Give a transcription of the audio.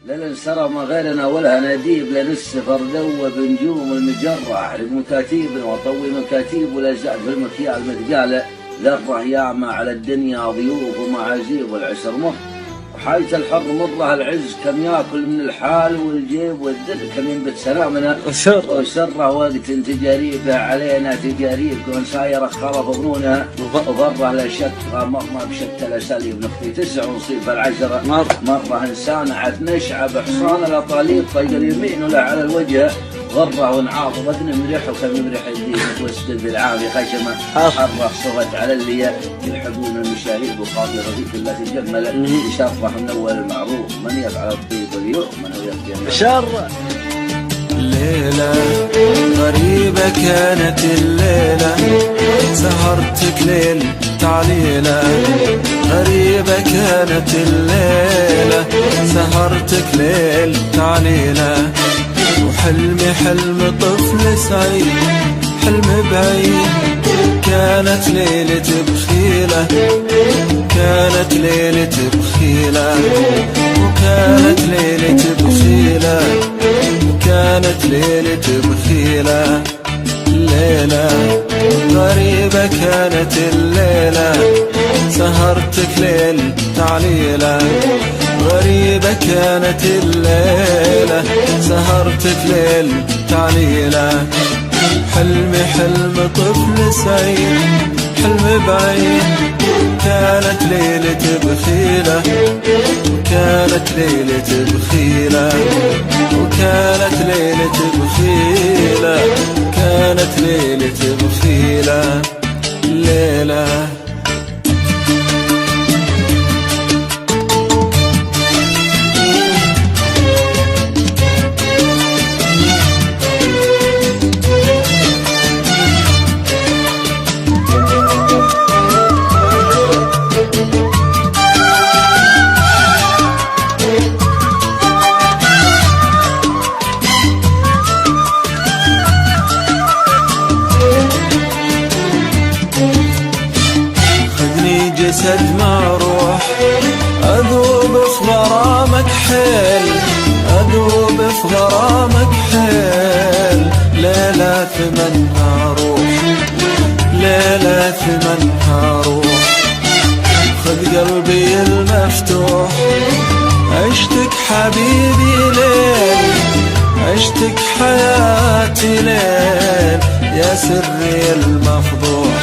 لن سرى ما غيرنا ولها نديب، لن السفر ذوب بنجوم المجرة، احرق مكاتيب وطوي مكاتيب، ولا زاد في المكيال مثقاله، ذره ياما على الدنيا ضيوف ومعازيب، والعسر مر وحاجة الحر مره العز، كم ياكل من الحال والجيب والذل، كم ينبت سلامنا وسره وقت تجاريبه علينا تجاريب، كون سايره خرف ظنونها وضره لا شك، غامرنا بشتى الاساليب، نخطي 9 ونصيب العشرة، مره انسان عت نشعه بحصان الاطاليب، طيق اليمين ولا على الوجه غره ونعاض بدن مريح، وكم يمرح الدين واسد بالعافيه خشمه، حره صفت على اللي يلحقون المشاريب، وقاضي رضيك الله تجمل يشرح من اول المعروف، من يفعل الطيب اليوم من هو يخدم شر. ليلة غريبة كانت الليلة، سهرتك ليل تعليلة، غريبة كانت الليلة، سهرتك ليل تعليلة، وحلمي حلم طفل سعيد، حلم بعيد، كانت ليلة بخيلة، كانت ليلة بخيلة، وكانت ليلة بخيلة، كانت ليلة بخيلة. ليلة غريبة كانت الليلة، سهرتك ليل تعليلة، غريبة كانت الليلة، سهرتك ليل تعليلة، حلمي حلم طفل سعيد، حلم بعيد، كانت ليلة بخيلة، وكانت ليلة بخيلة، وكانت ليلة بخيلة، كانت ليلة بخيلة. ليلة جسد ما روح، أذوب في غرامك حيل، أذوب في غرامك حيل، ليلة ثمنها روح، ليلة ثمنها روح، خذ قلبي المفتوح، عشتك حبيبي ليل، عشتك حياتي ليل، يا سري المفضوح،